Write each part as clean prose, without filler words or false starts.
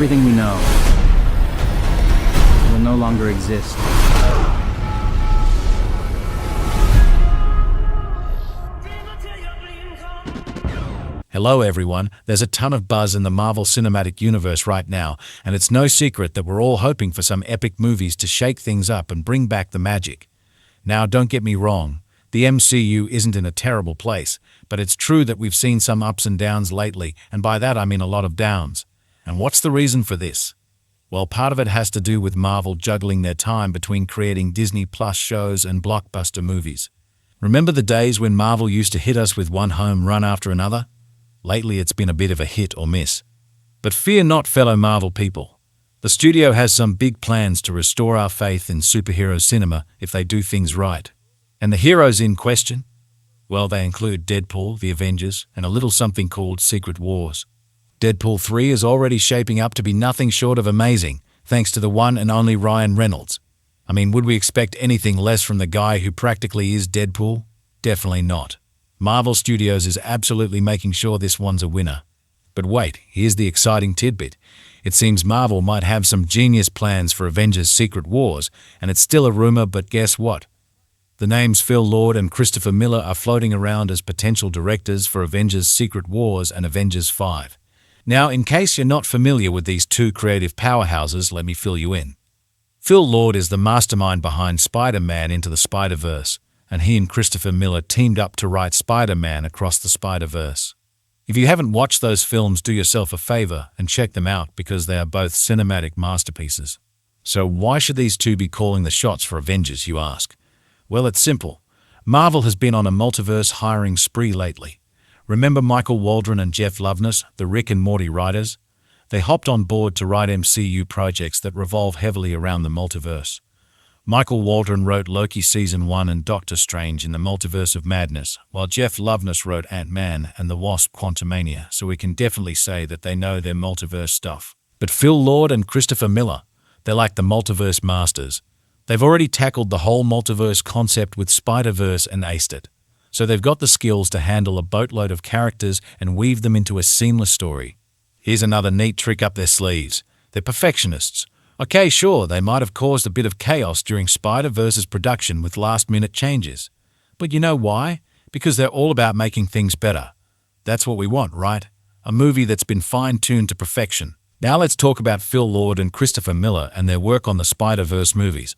everything we know will no longer exist. Hello everyone, there's a ton of buzz in the Marvel Cinematic Universe right now, and it's no secret that we're all hoping for some epic movies to shake things up and bring back the magic. Now don't get me wrong, the MCU isn't in a terrible place, but it's true that we've seen some ups and downs lately, and by that I mean a lot of downs. And what's the reason for this? Well, part of it has to do with Marvel juggling their time between creating Disney Plus shows and blockbuster movies. Remember the days when Marvel used to hit us with one home run after another? Lately it's been a bit of a hit or miss. But fear not, fellow Marvel people. The studio has some big plans to restore our faith in superhero cinema if they do things right. And the heroes in question? Well, they include Deadpool, the Avengers, and a little something called Secret Wars. Deadpool 3 is already shaping up to be nothing short of amazing, thanks to the one and only Ryan Reynolds. I mean, would we expect anything less from the guy who practically is Deadpool? Definitely not. Marvel Studios is absolutely making sure this one's a winner. But wait, here's the exciting tidbit. It seems Marvel might have some genius plans for Avengers Secret Wars, and it's still a rumor, but guess what? The names Phil Lord and Christopher Miller are floating around as potential directors for Avengers Secret Wars and Avengers 5. Now, in case you're not familiar with these two creative powerhouses, let me fill you in. Phil Lord is the mastermind behind Spider-Man Into the Spider-Verse, and he and Christopher Miller teamed up to write Spider-Man Across the Spider-Verse. If you haven't watched those films, do yourself a favor and check them out because they are both cinematic masterpieces. So why should these two be calling the shots for Avengers, you ask? Well, it's simple. Marvel has been on a multiverse hiring spree lately. Remember Michael Waldron and Jeff Loveness, the Rick and Morty writers? They hopped on board to write MCU projects that revolve heavily around the multiverse. Michael Waldron wrote Loki Season 1 and Doctor Strange in the Multiverse of Madness, while Jeff Loveness wrote Ant-Man and the Wasp Quantumania, so we can definitely say that they know their multiverse stuff. But Phil Lord and Christopher Miller, they're like the multiverse masters. They've already tackled the whole multiverse concept with Spider-Verse and aced it. So they've got the skills to handle a boatload of characters and weave them into a seamless story. Here's another neat trick up their sleeves. They're perfectionists. Okay, sure, they might have caused a bit of chaos during Spider-Verse's production with last-minute changes. But you know why? Because they're all about making things better. That's what we want, right? A movie that's been fine-tuned to perfection. Now let's talk about Phil Lord and Christopher Miller and their work on the Spider-Verse movies.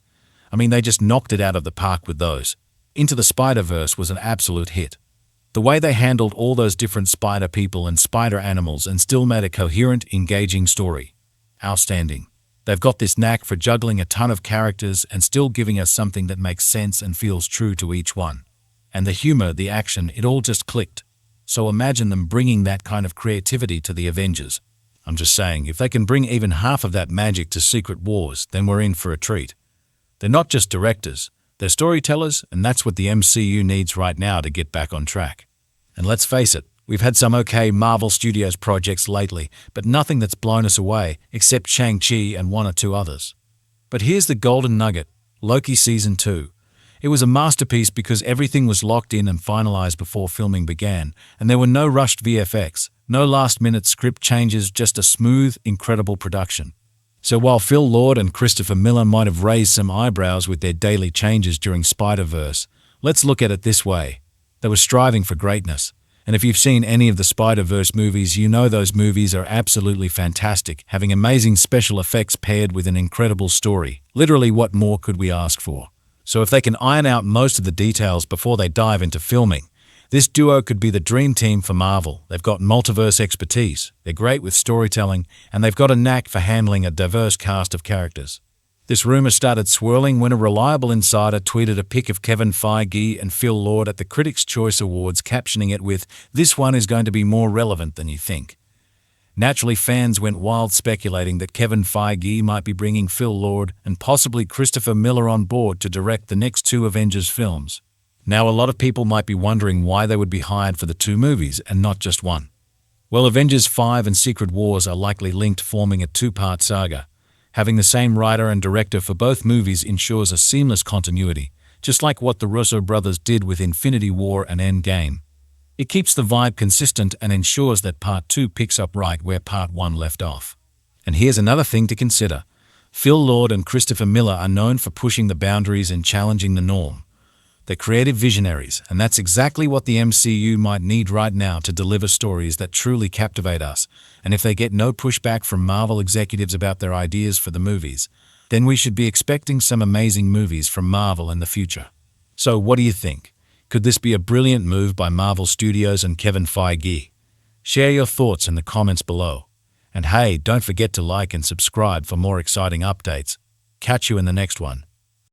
I mean, they just knocked it out of the park with those. Into the Spider-Verse was an absolute hit. The way they handled all those different spider people and spider animals and still made a coherent, engaging story. Outstanding. They've got this knack for juggling a ton of characters and still giving us something that makes sense and feels true to each one. And the humor, the action, it all just clicked. So imagine them bringing that kind of creativity to the Avengers. I'm just saying, if they can bring even half of that magic to Secret Wars, then we're in for a treat. They're not just directors, they're storytellers, and that's what the MCU needs right now to get back on track. And let's face it, we've had some okay Marvel Studios projects lately, but nothing that's blown us away, except Shang-Chi and one or two others. But here's the golden nugget, Loki Season 2. It was a masterpiece because everything was locked in and finalized before filming began, and there were no rushed VFX, no last-minute script changes, just a smooth, incredible production. So while Phil Lord and Christopher Miller might have raised some eyebrows with their daily changes during Spider-Verse, let's look at it this way. They were striving for greatness. And if you've seen any of the Spider-Verse movies, you know those movies are absolutely fantastic, having amazing special effects paired with an incredible story. Literally, what more could we ask for? So if they can iron out most of the details before they dive into filming, this duo could be the dream team for Marvel. They've got multiverse expertise, they're great with storytelling, and they've got a knack for handling a diverse cast of characters. This rumor started swirling when a reliable insider tweeted a pic of Kevin Feige and Phil Lord at the Critics' Choice Awards, captioning it with, "This one is going to be more relevant than you think." Naturally, fans went wild speculating that Kevin Feige might be bringing Phil Lord and possibly Christopher Miller on board to direct the next two Avengers films. Now, a lot of people might be wondering why they would be hired for the two movies and not just one. Well, Avengers 5 and Secret Wars are likely linked, forming a two-part saga. Having the same writer and director for both movies ensures a seamless continuity, just like what the Russo brothers did with Infinity War and Endgame. It keeps the vibe consistent and ensures that Part 2 picks up right where Part 1 left off. And here's another thing to consider. Phil Lord and Christopher Miller are known for pushing the boundaries and challenging the norm. They're creative visionaries, and that's exactly what the MCU might need right now to deliver stories that truly captivate us. And if they get no pushback from Marvel executives about their ideas for the movies, then we should be expecting some amazing movies from Marvel in the future. So what do you think? Could this be a brilliant move by Marvel Studios and Kevin Feige? Share your thoughts in the comments below. And hey, don't forget to like and subscribe for more exciting updates. Catch you in the next one.